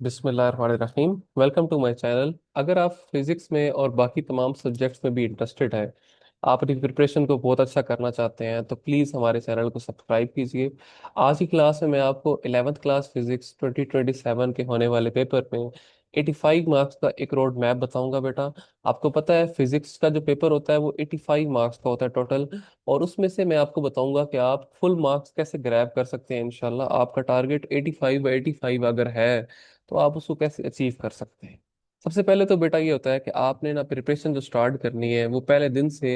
बिस्मिल्लाहिर्रहमानिर्रहीम। Welcome to my channel. अगर आप फिजिक्स में और बाकी तमाम सब्जेक्ट्स में भी इंटरेस्टेड हैं, आप अपनी प्रिपरेशन को बहुत अच्छा करना चाहते हैं, तो प्लीज़ हमारे चैनल को सब्सक्राइब कीजिए। आज की क्लास में मैं आपको 11th क्लास फिजिक्स 2027 के होने वाले पेपर में 85 मार्क्स का एक रोड मैप बताऊंगा बेटा। आपको पता है फिजिक्स का जो पेपर होता है वो 85 मार्क्स का होता है टोटल। और उसमें से मैं आपको बताऊंगा कि आप फुल मार्क्स कैसे ग्रैब कर सकते हैं। इंशाल्लाह आपका टारगेट 85/85 अगर है तो आप उसको कैसे अचीव कर सकते हैं। सबसे पहले तो बेटा ये होता है कि आपने ना प्रिपरेशन जो स्टार्ट करनी है वो पहले दिन से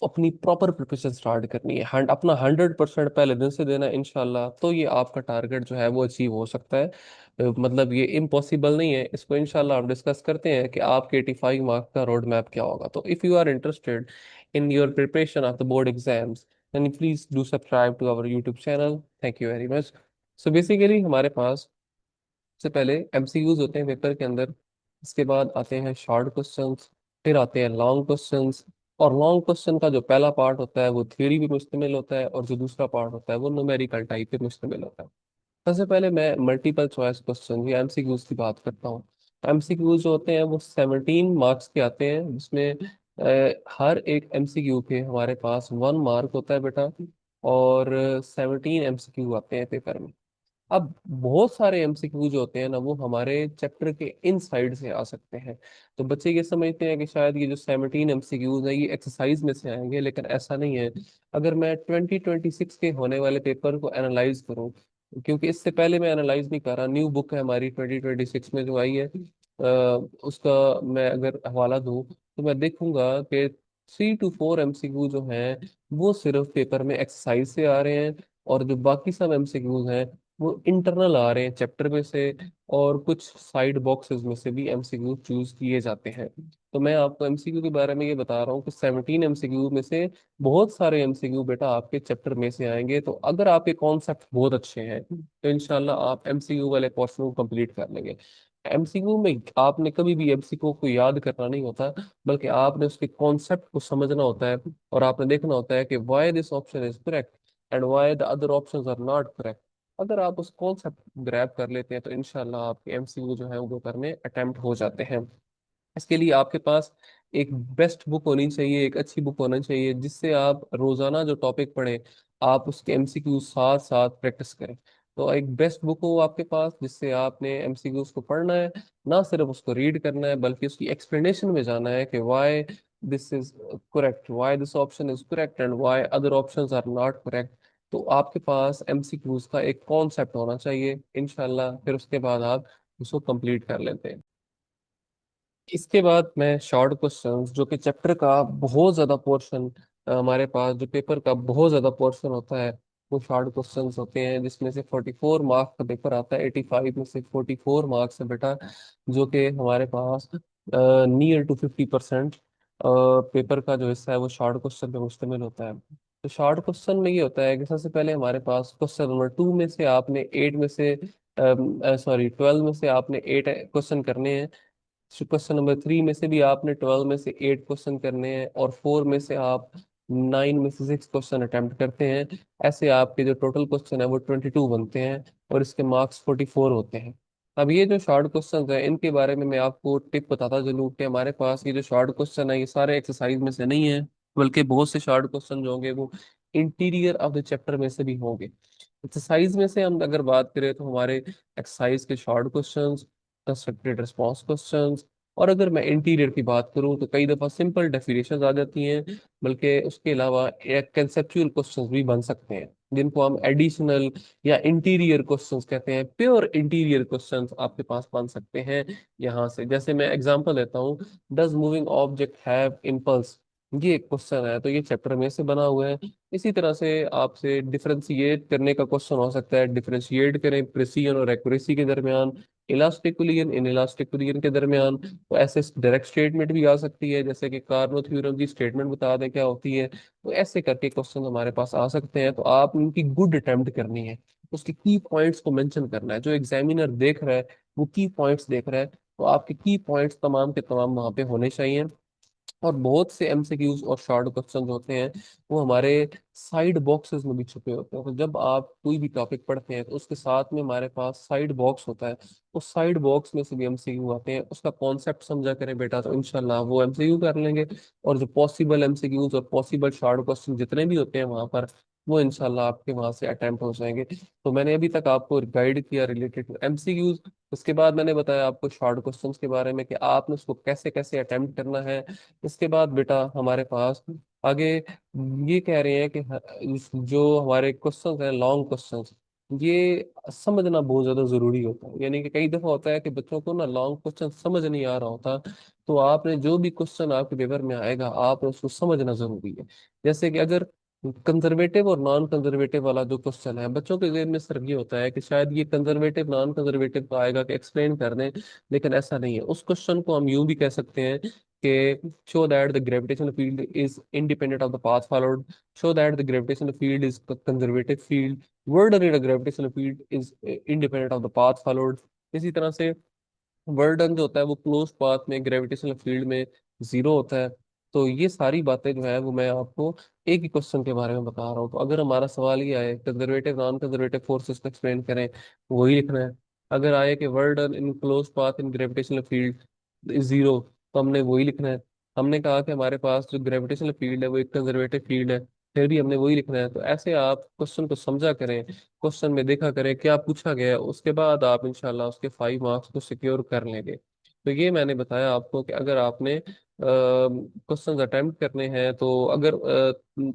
अपनी प्रॉपर प्रिपरेशन स्टार्ट करनी है। अपना 100% पहले दिन से देना है इंशाल्लाह, तो ये आपका टारगेट जो है वो अचीव हो सकता है। मतलब ये इम्पॉसिबल नहीं है। इसको इंशाल्लाह हम डिस्कस करते हैं कि आपके 85 मार्क्स का रोड मैप क्या होगा। तो if you are interested in your preparation of the board exams, then please do subscribe to our YouTube channel. Thank you very much. So basically हमारे पास सबसे पहले एमसीक्यूज होते हैं पेपर के अंदर। इसके बाद आते हैं शॉर्ट क्वेश्चंस, फिर आते हैं लॉन्ग क्वेश्चंस। और लॉन्ग क्वेश्चन का जो पहला पार्ट होता है वो थ्योरी पे मुश्तमिल होता है, और जो दूसरा पार्ट होता है वो न्यूमेरिकल टाइप पे मुश्तमिल होता है। सबसे पहले मैं मल्टीपल चॉइस क्वेश्चन या एमसीक्यूज की बात करता हूँ। एमसीक्यूज जो होते हैं वो 17 मार्क्स के आते हैं, जिसमें हर एक एमसीक्यू के हमारे पास 1 मार्क होता है बेटा। और 17 एमसीक्यू आते हैं पेपर में। अब बहुत सारे एमसीक्यू जो होते हैं ना वो हमारे चैप्टर के इन साइड से आ सकते हैं। तो बच्चे ये समझते हैं कि शायद ये जो 17 एमसीक्यूज है ये एक्सरसाइज में से आएंगे, लेकिन ऐसा नहीं है। अगर मैं 2026 के होने वाले पेपर को एनालाइज करूं, क्योंकि इससे पहले मैं एनालाइज नहीं कर रहा, न्यू बुक है हमारी 2026 में जो आई है, उसका मैं अगर हवाला दूं तो मैं देखूंगा कि 3 to 4 एमसीक्यू जो हैं वो सिर्फ पेपर में एक्सरसाइज से आ रहे हैं, और जो बाकी सब एमसीक्यूज हैं वो इंटरनल आ रहे हैं चैप्टर में से, और कुछ साइड बॉक्सेस में से भी एमसीक्यू चूज किए जाते हैं। तो मैं आपको एमसीक्यू के बारे में ये बता रहा हूँ कि 17 एमसीक्यू में से बहुत सारे एमसीक्यू बेटा आपके चैप्टर में से आएंगे। तो अगर आपके कॉन्सेप्ट बहुत अच्छे हैं तो इंशाल्लाह आप एमसीक्यू वाले पोर्शन को कंप्लीट कर लेंगे। एमसीक्यू में आपने कभी भी एमसीक्यू को याद करना नहीं होता, बल्कि आपने उसके कॉन्सेप्ट को समझना होता है। और आपने देखना होता है कि why this option is correct and why the other options are not correct. अगर आप उस कॉन्सेप्ट ग्रैब कर लेते हैं तो इंशाल्लाह आपके एमसीक्यू जो है वो करने अटेम्प्ट हो जाते हैं। इसके लिए आपके पास एक बेस्ट बुक होनी चाहिए, एक अच्छी बुक होना चाहिए, जिससे आप रोजाना जो टॉपिक पढ़ें आप उसके एमसीक्यू साथ साथ प्रैक्टिस करें। तो एक बेस्ट बुक हो आपके पास जिससे आपने एमसीक्यूज को पढ़ना है, ना सिर्फ उसको रीड करना है बल्कि उसकी एक्सप्लेनेशन में जाना है कि why this is correct, why this option is correct and why other options are not correct. तो आपके पास एमसीक्यूज का एक कॉन्सेप्ट होना चाहिए इंशाल्लाह, फिर उसके बाद आप उसको कंप्लीट कर लेते हैं। इसके बाद मैं शॉर्ट क्वेश्चंस, जो कि चैप्टर का बहुत ज़्यादा पोर्शन, हमारे पास जो पेपर का बहुत ज़्यादा पोर्शन होता है वो शॉर्ट क्वेश्चंस होते हैं, जिसमें से 44 मार्क्स का पेपर आता है। 85 में से 44 मार्क्स है बेटा, जो कि हमारे पास नियर टू 50% पेपर का जो हिस्सा है वो शॉर्ट क्वेश्चन पे मुश्तमिल होता है। तो शॉर्ट क्वेश्चन में ये होता है कि सबसे पहले हमारे पास क्वेश्चन नंबर 2 में से आपने 8 में से, सॉरी 12 में से आपने 8 क्वेश्चन करने हैं। क्वेश्चन नंबर 3 में से भी आपने 12 में से 8 क्वेश्चन करने हैं, और 4 में से आप 9 में से 6 क्वेश्चन अटेम्प्ट करते हैं। ऐसे आपके जो टोटल क्वेश्चन है वो 22 बनते हैं, और इसके मार्क्स 44 होते हैं। अब ये जो शॉर्ट क्वेश्चन है इनके बारे में मैं आपको टिप बताता चलूँ कि हमारे पास ये जो शॉर्ट क्वेश्चन है ये सारे एक्सरसाइज में से नहीं है, बल्कि बहुत से शॉर्ट क्वेश्चन जो होंगे वो इंटीरियर ऑफ द चैप्टर में से भी होंगे। एक्सरसाइज में से हम अगर बात करें तो हमारे एक्सरसाइज के short questions, constructed response questions, और अगर मैं इंटीरियर की बात करूं तो कई दफ़ा सिंपल डेफिनेशंस आ जाती हैं, बल्कि उसके अलावा एक कंसेप्चुअल क्वेश्चंस भी बन सकते हैं, जिनको हम एडिशनल या इंटीरियर क्वेश्चंस कहते हैं। प्योर इंटीरियर क्वेश्चंस आपके पास बन सकते हैं यहाँ से। जैसे मैं एग्जांपल देता हूँ, does moving object have impulse, ये एक क्वेश्चन है तो ये चैप्टर में से बना हुआ है। इसी तरह से आपसे डिफरेंशिएट करने का क्वेश्चन हो सकता है, डिफरेंशिएट करें प्रिसीजन और एक्यूरेसी के दरमियान, इलास्टिक कुलियन इन इलास्टिक कुलियन के दरमियान। तो ऐसे डायरेक्ट स्टेटमेंट भी आ सकती है, जैसे कि कार्नो थ्योरम की स्टेटमेंट बता दें क्या होती है। तो ऐसे करके क्वेश्चन हमारे पास आ सकते हैं, तो आप उनकी गुड अटेम्प्ट करनी है, उसके की पॉइंट्स को मेंशन करना है। जो एग्जामिनर देख रहा है वो की पॉइंट्स देख रहा है, तो आपके की पॉइंट्स तमाम के तमाम वहाँ पे होने चाहिए। और बहुत से एमसीक्यूज और शॉर्ट क्वेश्चन होते हैं वो हमारे साइड बॉक्सेस में भी छुपे होते हैं। तो जब आप कोई भी टॉपिक पढ़ते हैं तो उसके साथ में हमारे पास साइड बॉक्स होता है। उस साइड बॉक्स में से भी एमसीक्यू आते हैं, उसका कॉन्सेप्ट समझा करें बेटा तो इंशाल्लाह वो एमसीक्यू कर लेंगे। और जो पॉसिबल एमसीक्यूज और पॉसिबल शॉर्ट क्वेश्चन जितने भी होते हैं वहां पर, वो इंशाल्लाह आपके वहां से अटेम्प्ट हो जाएंगे। तो मैंने अभी तक आपको गाइड किया रिलेटेड टू एमसीक्यूज। उसके बाद मैंने बताया आपको शॉर्ट क्वेश्चंस के बारे में कि आपने उसको कैसे कैसे अटेम्प्ट करना है। इसके बाद बेटा हमारे पास आगे ये कह रहे हैं कि जो हमारे क्वेश्चंस हैं लॉन्ग क्वेश्चंस, ये समझना बहुत ज्यादा जरूरी होता है। यानी कि कई दफा होता है कि बच्चों को ना लॉन्ग क्वेश्चन समझ नहीं आ रहा होता। तो आपने जो भी क्वेश्चन आपके पेपर में आएगा आपने उसको समझना जरूरी है। जैसे कि अगर कंजर्वेटिव और नॉन कंजर्वेटिव वाला जो क्वेश्चन है, बच्चों के जेब में सिर्फ ये होता है कि शायद ये कंजर्वेटिव नॉन कंजर्वेटिव का आएगा कि एक्सप्लेन कर दें। लेकिन ऐसा नहीं है। उस क्वेश्चन को हम यूं भी कह सकते हैं कि show that the gravitational field is independent of the path followed, show that the gravitational field is conservative field, word array the gravitational field is independent of the path followed। इसी तरह से वर्क डन जो होता है वो close path में gravitational field में zero होता है। तो ये सारी बातें जो है वो मैं आपको एक ही क्वेश्चन के बारे में बता रहा हूँ। तो अगर हमारा सवाल ये आए कंजर्वेटिव नॉन कंजर्वेटिव फोर्सेस को एक्सप्लेन करें, वही लिखना है। अगर आए कि work done in close path in gravitational field is zero, तो हमने वही लिखना है। हमने कहा कि हमारे पास जो ग्रेविटेशनल फील्ड है वो एक कंजर्वेटिव फील्ड है, फिर भी हमने वही लिखना है। तो ऐसे आप क्वेश्चन को समझा करें, क्वेश्चन में देखा करें क्या पूछा गया है, उसके बाद आप इंशाल्लाह उसके 5 मार्क्स को सिक्योर कर लेंगे। तो ये मैंने बताया आपको कि अगर आपने क्वेश्चंस अटेम्प्ट करने हैं तो अगर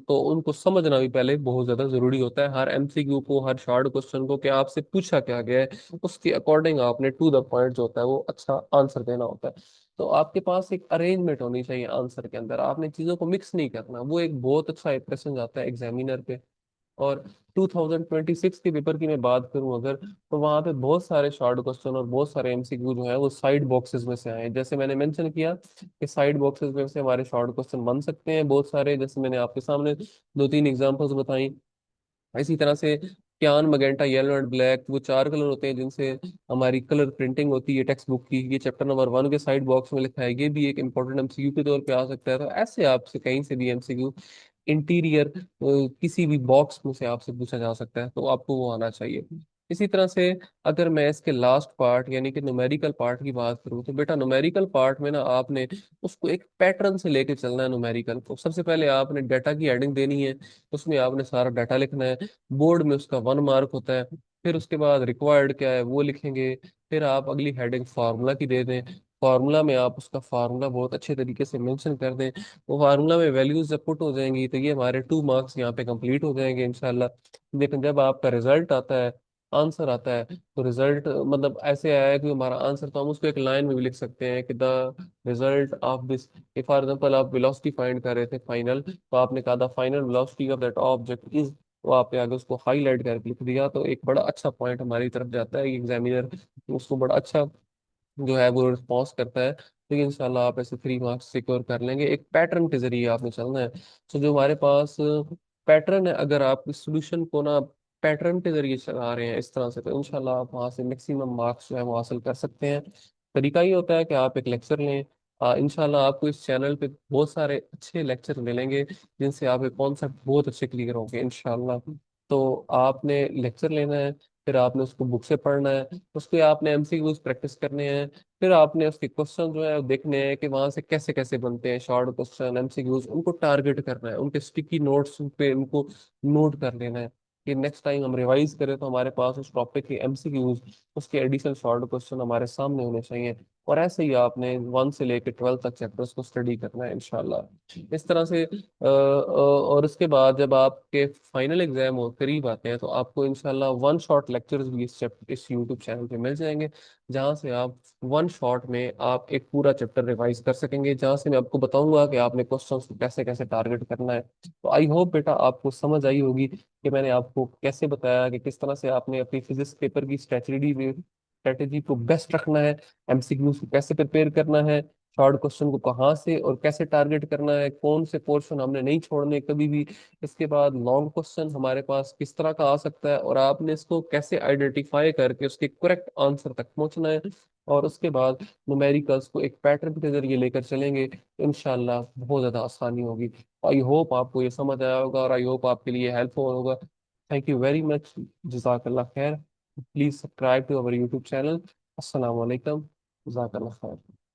तो उनको समझना भी पहले बहुत ज्यादा जरूरी होता है। हर एमसीक्यू को, हर शॉर्ट क्वेश्चन को कि आपसे पूछा क्या गया है, उसके अकॉर्डिंग आपने टू द पॉइंट जो होता है वो अच्छा आंसर देना होता है। तो आपके पास एक अरेंजमेंट होनी चाहिए आंसर के अंदर, आपने चीजों को मिक्स नहीं करना। वो एक बहुत अच्छा इंप्रेशन जाता है एग्जामिनर पे। और 2026 के पेपर की मैं बात करूं अगर, तो वहां पे बहुत सारे शॉर्ट क्वेश्चन और बहुत सारे एमसीक्यू जो है वो साइड बॉक्सेस में से आए हैं। जैसे मैंने मेंशन किया कि साइड बॉक्सेस में से हमारे शॉर्ट क्वेश्चन बन सकते हैं बहुत सारे, जैसे मैंने आपके सामने 2-3 एग्जांपल्स बताई। इसी तरह से क्यान, मगेंटा, येलो एंड ब्लैक, वो 4 कलर होते हैं जिनसे हमारी कलर प्रिंटिंग होती है टेक्स्ट बुक की। ये चैप्टर नंबर 1 के साइड बॉक्स में लिखा है, ये भी एक इंपॉर्टेंट एमसीक्यू के तौर पे आ सकता है। तो ऐसे आपसे कहीं से भी एमसीक्यू इंटीरियर किसी भी बॉक्स में से आपसे पूछा जा सकता है, तो आपको वो आना चाहिए। इसी तरह से अगर मैं इसके लास्ट पार्ट यानी कि न्यूमेरिकल पार्ट की बात करूं, तो बेटा न्यूमेरिकल पार्ट में ना आपने उसको एक पैटर्न से लेके चलना है। न्यूमेरिकल को सबसे पहले आपने डाटा की हेडिंग देनी है, उसमें आपने सारा डाटा लिखना है। बोर्ड में उसका 1 मार्क होता है। फिर उसके बाद रिक्वायर्ड क्या है वो लिखेंगे। फिर आप अगली हेडिंग फार्मूला की दे दें। फार्मूला में आप उसका फार्मूला बहुत अच्छे तरीके से मेंशन कर दें। वो फार्मूला में वैल्यूज जब पुट हो जाएंगी तो ये हमारे 2 मार्क्स यहाँ पे कंप्लीट हो जाएंगे इंशाल्लाह। लेकिन जब आपका रिजल्ट आता है, आंसर आता है, तो रिजल्ट मतलब ऐसे आया है कि हमारा आंसर, तो हम उसको एक लाइन में भी लिख सकते हैं कि the result of this. For example आप वेलोसिटी फाइंड कर रहे थे फाइनल, तो आपने कहा the final velocity of that object is, तो आपने आगे उसको हाईलाइट करके लिख दिया। तो एक बड़ा अच्छा पॉइंट हमारी तरफ जाता है, एग्जामिनर उसको बड़ा अच्छा जो है वो रिस्पॉन्स करता है। तो ये इंशाल्लाह आप ऐसे 3 मार्क्स सिक्योर कर लेंगे। एक पैटर्न के जरिए आपने चलना है। तो जो हमारे पास पैटर्न है, अगर आप इस सोल्यूशन को ना पैटर्न के जरिए चला रहे हैं इस तरह से, तो इंशाल्लाह आप वहाँ से मैक्सिमम मार्क्स जो है वो हासिल कर सकते हैं। तरीका ये होता है कि आप एक लेक्चर लें। इंशाल्लाह आपको इस चैनल पे बहुत सारे अच्छे लेक्चर मिलेंगे जिनसे आपके कॉन्सेप्ट बहुत अच्छे क्लियर होंगे इंशाल्लाह। तो आपने लेक्चर लेना है, फिर आपने उसको बुक से पढ़ना है, उसके आपने एमसीक्यूज प्रैक्टिस करने हैं। फिर आपने उसके क्वेश्चन जो है वो देखने हैं कि वहां से कैसे कैसे बनते हैं शॉर्ट क्वेश्चन एमसीक्यूज, उनको टारगेट करना है, उनके स्टिकी नोट्स पे उनको नोट कर लेना है कि नेक्स्ट टाइम हम रिवाइज करें तो हमारे पास उस टॉपिक के एमसीक्यूज, उसके एडिशनल शॉर्ट क्वेश्चन हमारे सामने होने चाहिए। और ऐसे ही आपने 1 से लेकर 12 तक चैप्टर्स को स्टडी करना है इंशाल्लाह इस तरह से। और उसके बाद जब आपके फाइनल एग्जाम हो करीब आते हैं, तो आपको इंशाल्लाह 1 शॉट लेक्चर्स भी इस यूट्यूब चैनल पे मिल जाएंगे, जहां से आप 1 शॉट में आप एक पूरा चैप्टर रिवाइज कर सकेंगे, जहां से मैं आपको बताऊंगा कि आपने क्वेश्चंस को कैसे कैसे टारगेट करना है। तो आई होप बेटा आपको समझ आई होगी कि मैंने आपको कैसे बताया कि किस तरह से आपने अपनी फिजिक्स पेपर की स्ट्रेटेजी को बेस्ट रखना है, एमसीक्यूज को कैसे प्रिपेयर करना है, शॉर्ट क्वेश्चन को कहाँ से और कैसे टारगेट करना है, कौन से पोर्शन हमने नहीं छोड़ने कभी भी। इसके बाद लॉन्ग क्वेश्चन हमारे पास किस तरह का आ सकता है और आपने इसको कैसे आइडेंटिफाई करके उसके करेक्ट आंसर तक पहुंचना है। और उसके बाद न्यूमेरिकल्स को एक पैटर्न के जरिए लेकर चलेंगे तो इंशाल्लाह बहुत ज़्यादा आसानी होगी। आई होप आपको ये समझ आया होगा और आई होप आपके लिए हेल्पफुल होगा। Thank you very much. जज़ाकल्लाह खैर। Please subscribe to our YouTube channel. अस्सलाम वालेकुम। जज़ाकल्लाह खैर।